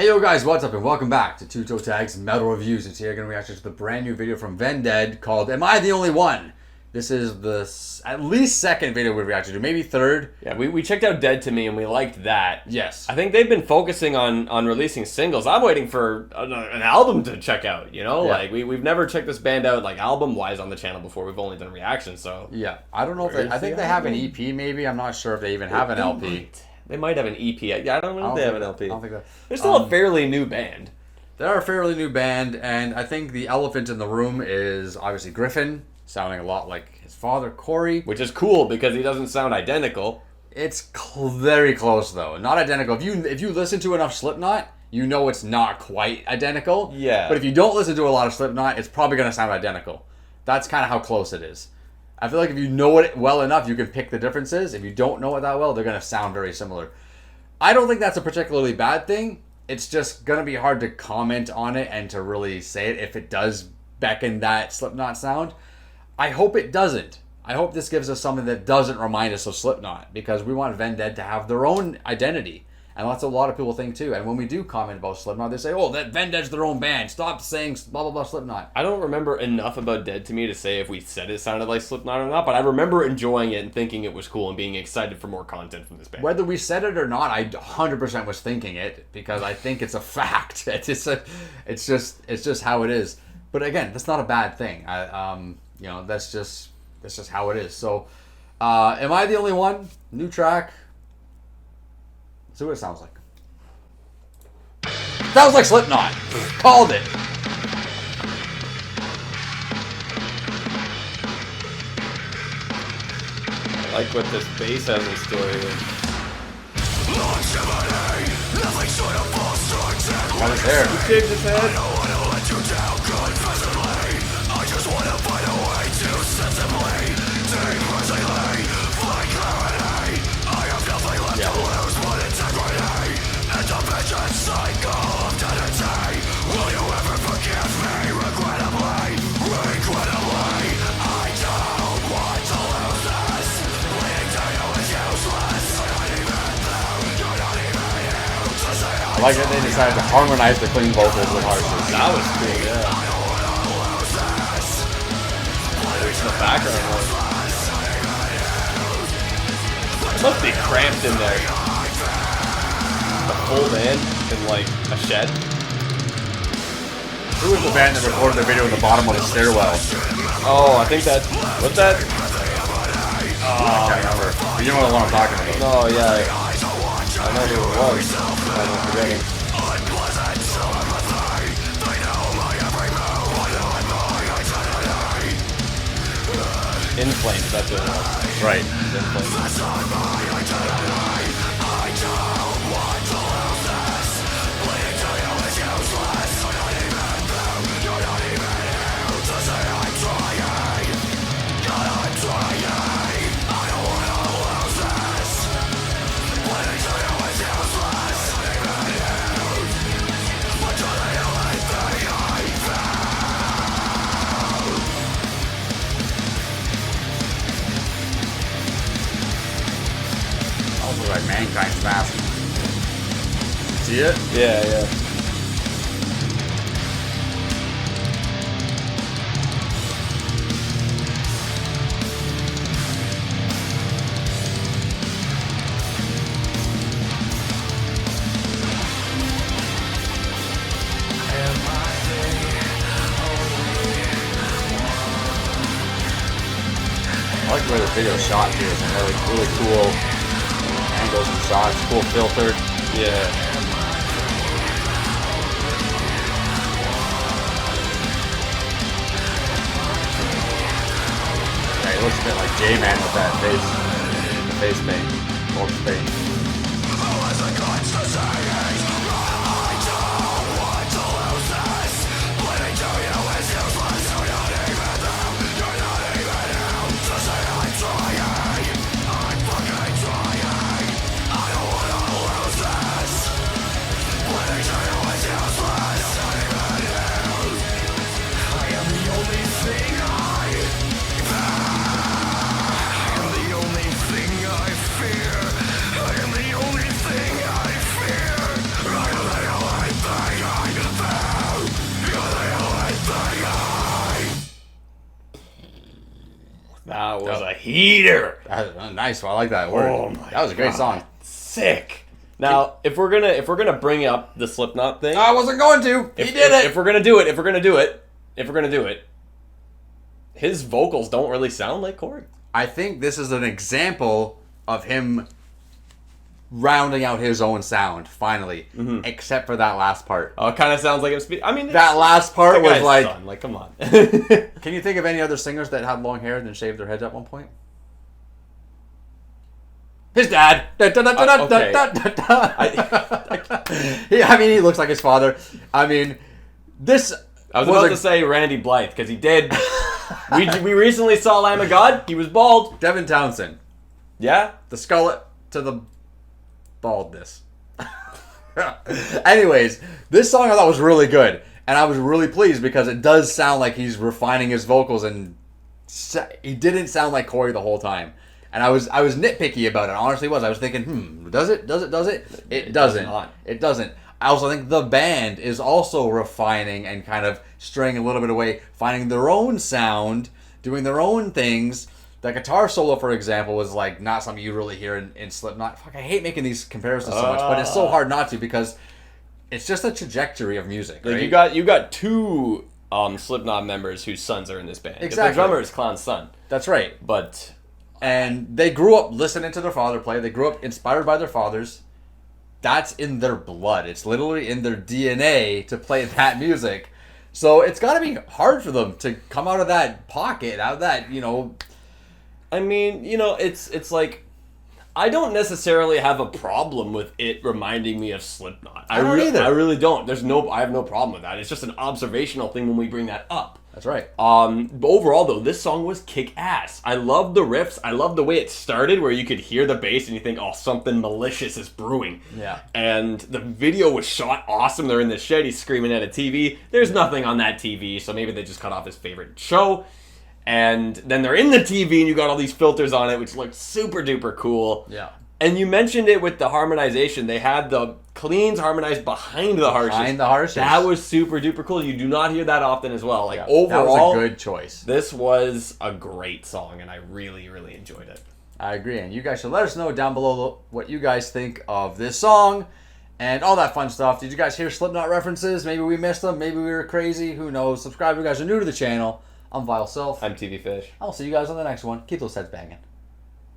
Yo guys, what's up and welcome back to Toe Tags Metal Reviews. And today I'm going to react to the brand new video from Vended called Am I the Only One? This is the at least second video we've reacted to, maybe third. Yeah, we checked out Dead to Me and we liked that. Yes. I think they've been focusing on releasing singles. I'm waiting for an album to check out, you know? Yeah. Like, we've never checked this band out, like, album-wise on the channel before. We've only done reactions, so... Yeah, I don't know if they... I think they have an EP, maybe. I'm not sure if they even have an LP. They might have an EP. I don't know if they have an LP. I don't think that... They're still a fairly new band. They're a fairly new band, and I think the elephant in the room is obviously Griffin, sounding a lot like his father, Corey. Which is cool, because he doesn't sound identical. It's very close, though. Not identical. If you listen to enough Slipknot, you know it's not quite identical. Yeah. But if you don't listen to a lot of Slipknot, it's probably going to sound identical. That's kind of how close it is. I feel like if you know it well enough, you can pick the differences. If you don't know it that well, they're going to sound very similar. I don't think that's a particularly bad thing. It's just going to be hard to comment on it and to really say it if it does beckon that Slipknot sound. I hope it doesn't. I hope this gives us something that doesn't remind us of Slipknot, because we want Vended to have their own identity. And that's what a lot of people think too. And when we do comment about Slipknot, they say, oh, that Vended's their own band. Stop saying blah, blah, blah Slipknot. I don't remember enough about Dead to Me to say if we said it sounded like Slipknot or not, but I remember enjoying it and thinking it was cool and being excited for more content from this band. Whether we said it or not, I 100% was thinking it, because I think it's a fact. It's just how it is. But again, that's not a bad thing. That's just how it is. So, am I the only one? New track. See what it sounds like. Sounds like Slipknot. Called it. I like what this bass has in store here. Got his hair. He shaved his head. I like that they decided to harmonize the clean vocals with harshness. That was cool, yeah. There's the background one. It must be cramped in there. The full band in like a shed. Who was the band that recorded the video in the bottom of the stairwell? Oh, I think that... What's that? I can't remember. But you know what I'm talking about. Oh, yeah. I know who it was. I'm forgetting. In Flames, that's what it was. Right. In Flames. Also like Mankind's mask. See it? Yeah, yeah. I like the way the video's shot too. It's really cool angles and shots, cool filtered. Yeah. Yeah, he looks a bit like J-Man with that face paint, corpse paint. That was a heater. Nice. I like that word. Oh my that was a great song. Sick. Now, if we're gonna bring up the Slipknot thing, I wasn't going to. He did it. If we're gonna do it, his vocals don't really sound like Corey. I think this is an example of him rounding out his own sound finally, except for that last part. Oh, it kind of sounds like him. I mean, that last part was like, son. Like, come on. Can you think of any other singers that had long hair and then shaved their heads at one point? His dad. Okay. I mean, he looks like his father. I mean, this. I was about to say Randy Blythe because he did. we recently saw Lamb of God. He was bald. Devin Townsend. Yeah. The skullet to the baldness. Anyways, this song I thought was really good, and I was really pleased because it does sound like he's refining his vocals, and he didn't sound like Corey the whole time. And I was nitpicky about it. I honestly was. I was thinking, does it? It doesn't. It doesn't. I also think the band is also refining and kind of straying a little bit away, finding their own sound, doing their own things. The guitar solo, for example, was like not something you really hear in Slipknot. Fuck, I hate making these comparisons so much, but it's so hard not to because it's just a trajectory of music. Like right? you got two Slipknot members whose sons are in this band. Exactly. The drummer is Clown's son. That's right. But and they grew up listening to their father play. They grew up inspired by their fathers. That's in their blood. It's literally in their DNA to play that music. So it's got to be hard for them to come out of that pocket, out of that, I mean, it's like I don't necessarily have a problem with it reminding me of Slipknot. I don't either. I really don't. I have no problem with that. It's just an observational thing when we bring that up. That's right. But overall, though, this song was kick-ass. I love the riffs. I love the way it started, where you could hear the bass and you think, oh, something malicious is brewing. Yeah. And the video was shot awesome. They're in the shed. He's screaming at a TV. There's nothing on that TV, so maybe they just cut off his favorite show. And then they're in the TV, and you got all these filters on it, which look super duper cool. Yeah. And you mentioned it with the harmonization. They had the cleans harmonized behind the harshes. Behind the harshes. That was super duper cool. You do not hear that often as well. Like, overall, that was a good choice. This was a great song, and I really, really enjoyed it. I agree, and you guys should let us know down below what you guys think of this song and all that fun stuff. Did you guys hear Slipknot references? Maybe we missed them. Maybe we were crazy. Who knows? Subscribe if you guys are new to the channel. I'm Vile Self. I'm TV Fish. I'll see you guys on the next one. Keep those heads banging.